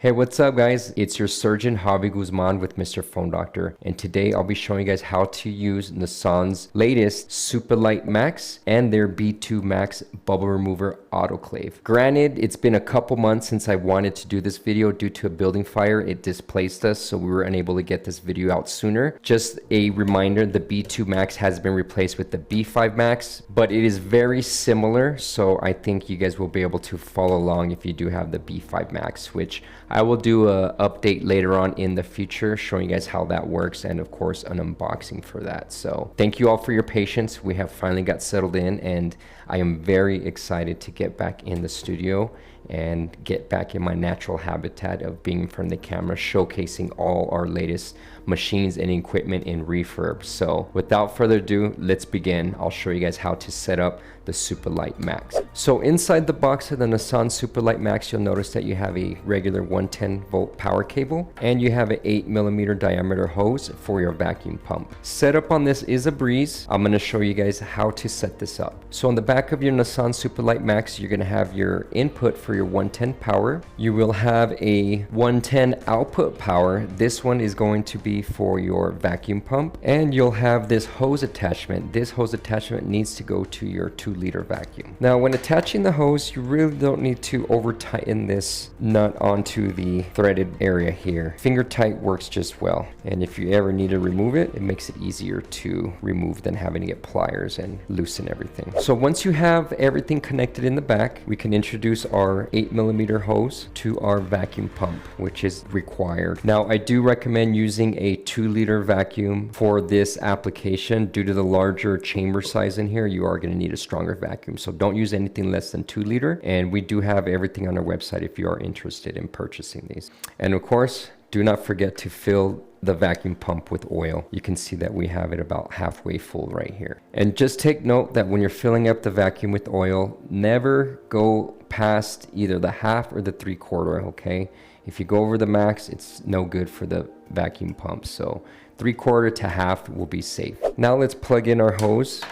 Hey, what's up guys? It's your surgeon Javi Guzman with Mr. Phone Doctor, and today I'll be showing you guys how to use Nasan's latest Supa Lite Max and their B2 Max bubble remover autoclave. Granted, it's been a couple months since I wanted to do this video due to a building fire. It displaced us, so we were unable to get this video out sooner. Just a reminder, the B2 Max has been replaced with the B5 Max, but it is very similar, so I think you guys will be able to follow along if you do have the B5 Max, which I will do an update later on in the future showing you guys how that works, and of course an unboxing for that. So thank you all for your patience. We have finally got settled in, and I am very excited to get back in the studio and get back in my natural habitat of being in front of the camera, showcasing all our latest machines and equipment in refurb. So without further ado, let's begin. I'll show you guys how to set up the Supa Lite Max. So inside the box of the Nasan Supa Lite Max, you'll notice that you have a regular 110 volt power cable, and you have an 8mm diameter hose for your vacuum pump. Setup on this is a breeze. I'm going to show you guys how to set this up. So on the back of your Nasan Supa Lite Max, you're going to have your input for your 110 power. You will have a 110 output power. This one is going to be for your vacuum pump, and you'll have this hose attachment. This hose attachment needs to go to your 2-liter vacuum. Now when attaching the hose, you really don't need to over tighten this nut onto the threaded area here. Finger tight works just well, and if you ever need to remove it, it makes it easier to remove than having to get pliers and loosen everything. So once you have everything connected in the back, we can introduce our 8mm hose to our vacuum pump, which is required. Now I do recommend using a 2-liter vacuum for this application. Due to the larger chamber size in here, you are going to need a stronger vacuum, so don't use anything less than 2-liter, and we do have everything on our website if you are interested in purchasing these. And of course, do not forget to fill the vacuum pump with oil. You can see that we have it about halfway full right here. And just take note that when you're filling up the vacuum with oil, never go past either the half or the 3/4, okay? If you go over the max, it's no good for the vacuum pump, so 3/4 to half will be safe. Now let's plug in our hose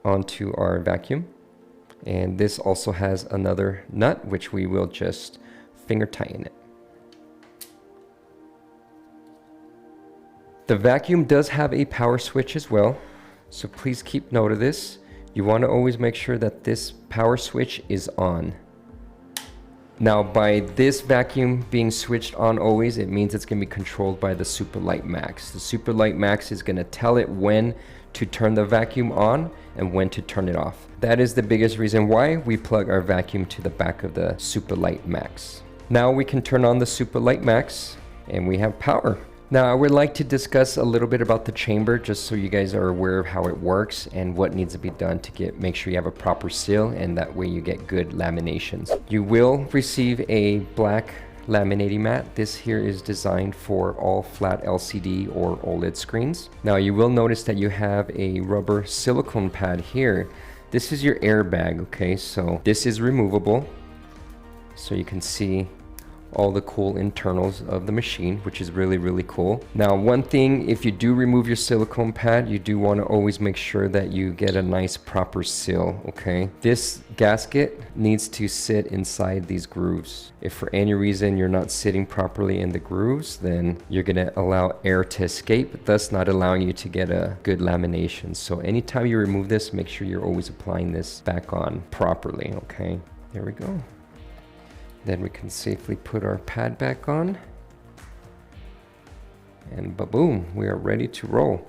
onto our vacuum, and this also has another nut which we will just finger tighten it. The vacuum does have a power switch as well, so please keep note of this. You want to always make sure that this power switch is on. Now by this vacuum being switched on always, it means it's going to be controlled by the Supa Lite Max. The Supa Lite Max is going to tell it when to turn the vacuum on and when to turn it off. That is the biggest reason why we plug our vacuum to the back of the Supa Lite Max. Now we can turn on the Supa Lite Max and we have power. Now I would like to discuss a little bit about the chamber, just so you guys are aware of how it works and what needs to be done to make sure you have a proper seal, and that way you get good laminations. You will receive a black laminating mat. This here is designed for all flat LCD or OLED screens. Now you will notice that you have a rubber silicone pad here. This is your airbag, okay? So this is removable, so you can see all the cool internals of the machine, which is really cool. Now one thing, if you do remove your silicone pad, you do want to always make sure that you get a nice proper seal, okay? This gasket needs to sit inside these grooves. If for any reason you're not sitting properly in the grooves, then you're going to allow air to escape, thus not allowing you to get a good lamination. So anytime you remove this, make sure you're always applying this back on properly, okay? There we go. Then we can safely put our pad back on, and ba-boom, we are ready to roll.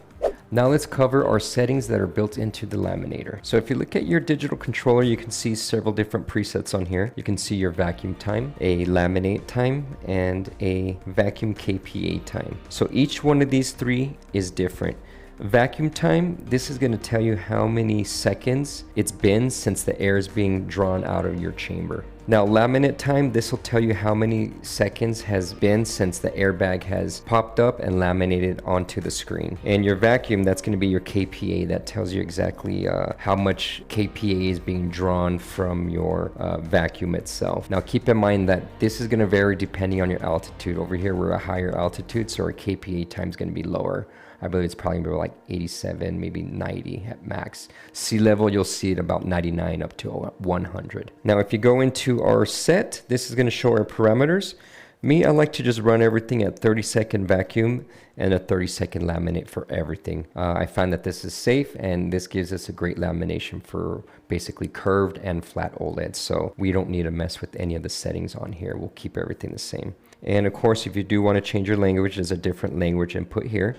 Now let's cover our settings that are built into the laminator. So if you look at your digital controller, you can see several different presets on here. You can see your vacuum time, a laminate time, and a vacuum KPA time. So each one of these three is different. Vacuum time, this is going to tell you how many seconds it's been since the air is being drawn out of your chamber. Now laminate time, this will tell you how many seconds has been since the airbag has popped up and laminated onto the screen. And your vacuum, that's going to be your KPA. That tells you exactly how much KPA is being drawn from your vacuum itself. Now keep in mind that this is going to vary depending on your altitude. Over here we're at a higher altitude, so our KPA time is going to be lower. I believe it's probably about like 87, maybe 90 at max. Sea level, you'll see it about 99 up to 100. Now, if you go into our set, this is going to show our parameters. Me, I like to just run everything at 30-second vacuum and a 30-second laminate for everything. I find that this is safe, and this gives us a great lamination for basically curved and flat OLEDs. So we don't need to mess with any of the settings on here. We'll keep everything the same. And of course, if you do want to change your language, there's a different language input here.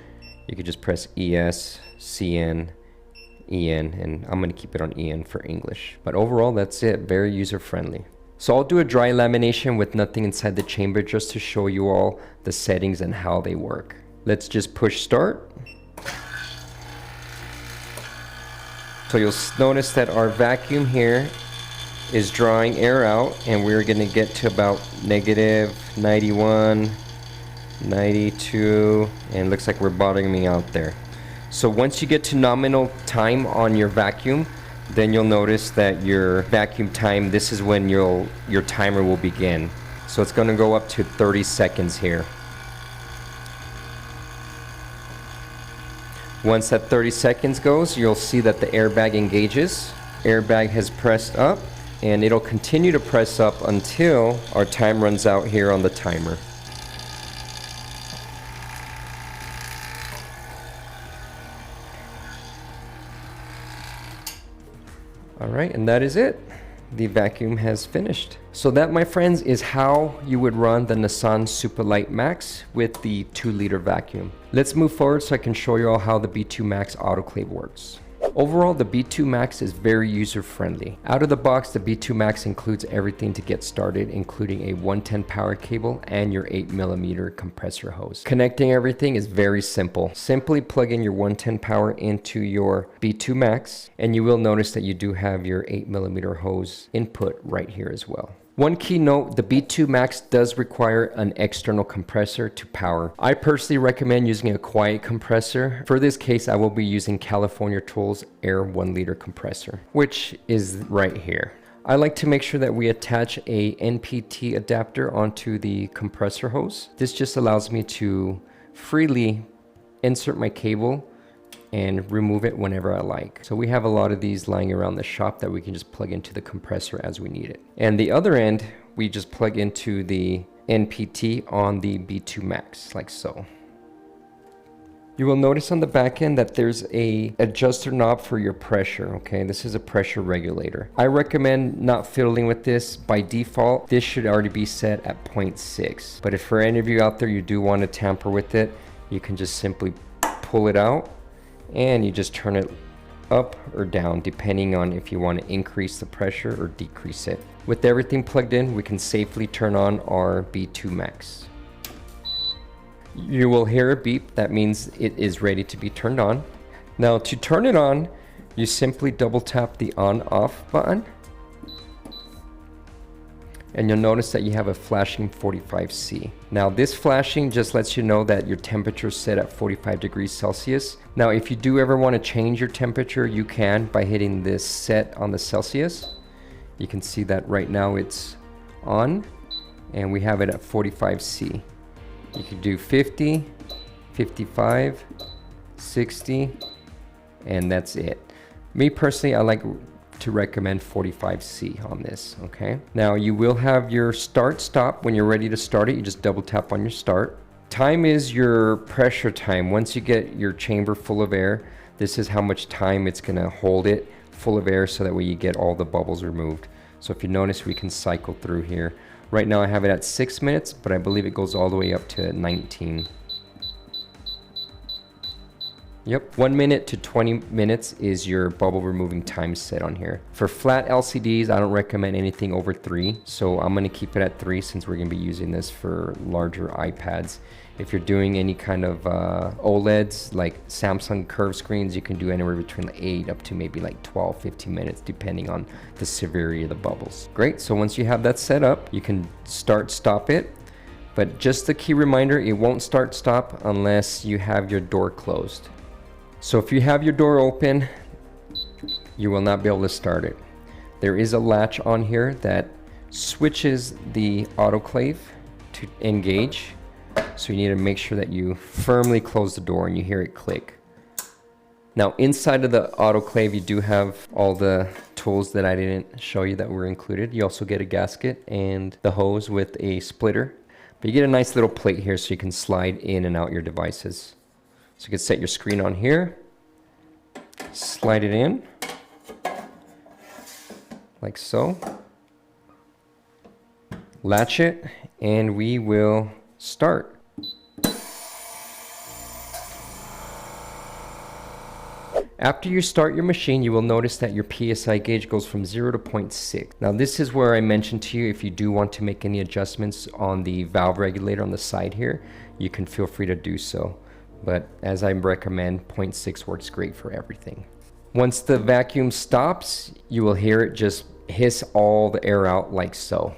You could just press ES, CN, EN, and I'm going to keep it on EN for English. But overall, that's it. Very user-friendly. So I'll do a dry lamination with nothing inside the chamber just to show you all the settings and how they work. Let's just push start. So you'll notice that our vacuum here is drawing air out, and we're going to get to about negative 91, 92, and it looks like we're bottoming out there. So once you get to nominal time on your vacuum, then you'll notice that your vacuum time, this is when your timer will begin. So it's going to go up to 30 seconds here. Once that 30 seconds goes, you'll see that the airbag engages. Airbag has pressed up, and it'll continue to press up until our time runs out here on the timer. All right, and that is it. The vacuum has finished. So that, my friends, is how you would run the Nasan Supa Lite Max with the 2-liter vacuum. Let's move forward so I can show you all how the B2 Max Autoclave works. Overall, the B2 Max is very user-friendly. Out of the box, the B2 Max includes everything to get started, including a 110 power cable and your 8mm compressor hose. Connecting everything is very simple. Simply plug in your 110 power into your B2 Max, and you will notice that you do have your 8mm hose input right here as well. One key note, the B2 Max does require an external compressor to power. I personally recommend using a quiet compressor. For this case, I will be using California Tools Air 1-liter compressor, which is right here. I like to make sure that we attach a NPT adapter onto the compressor hose. This just allows me to freely insert my cable and remove it whenever I like. So we have a lot of these lying around the shop that we can just plug into the compressor as we need it. And the other end, we just plug into the NPT on the B2 Max, like so. You will notice on the back end that there's a adjuster knob for your pressure, okay? This is a pressure regulator. I recommend not fiddling with this. By default, this should already be set at 0.6. But if for any of you out there you do want to tamper with it, you can just simply pull it out, and you just turn it up or down depending on if you want to increase the pressure or decrease it. With everything plugged in, we can safely turn on our B2 Max. You will hear a beep. That means it is ready to be turned on. Now, to turn it on, you simply double tap the on-off button, and you'll notice that you have a flashing 45C. Now, this flashing just lets you know that your temperature is set at 45 degrees Celsius. Now, if you do ever want to change your temperature, you can by hitting this set on the Celsius. You can see that right now it's on, and we have it at 45C. You can do 50, 55, 60, and that's it. Me personally, I like to recommend 45C on this, okay? Now, you will have your start stop. When you're ready to start it, you just double tap on your start. Time is your pressure time. Once you get your chamber full of air, this is how much time it's gonna hold it full of air, so that way you get all the bubbles removed. So if you notice, we can cycle through here. Right now I have it at 6 minutes, but I believe it goes all the way up to 19. Yep, 1 minute to 20 minutes is your bubble removing time set on here. For flat LCDs, I don't recommend anything over 3, so I'm gonna keep it at 3 since we're gonna be using this for larger iPads. If you're doing any kind of OLEDs, like Samsung curved screens, you can do anywhere between 8 up to maybe like 12, 15 minutes, depending on the severity of the bubbles. Great, so once you have that set up, you can start, stop it. But just a key reminder, it won't start, stop unless you have your door closed. So if you have your door open, you will not be able to start it. There is a latch on here that switches the autoclave to engage. So you need to make sure that you firmly close the door and you hear it click. Now inside of the autoclave, you do have all the tools that I didn't show you that were included. You also get a gasket and the hose with a splitter. But you get a nice little plate here so you can slide in and out your devices. So you can set your screen on here, slide it in, like so. Latch it, and we will start. After you start your machine, you will notice that your PSI gauge goes from 0 to 0.6. Now this is where I mentioned to you, if you do want to make any adjustments on the valve regulator on the side here, you can feel free to do so. But as I recommend, 0.6 works great for everything. Once the vacuum stops, you will hear it just hiss all the air out like so.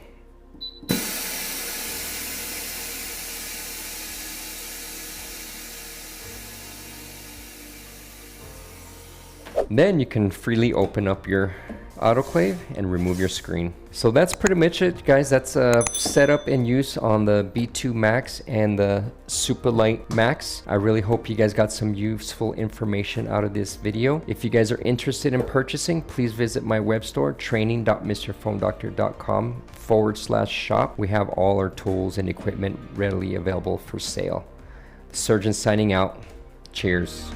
Then you can freely open up your autoclave and remove your screen. So that's pretty much it, guys. That's a setup and use on the B2 Max and the Supa Lite Max. I really hope you guys got some useful information out of this video. If you guys are interested in purchasing, please visit my web store, training.mrphonedoctor.com/shop. We have all our tools and equipment readily available for sale. Surgeon signing out. Cheers.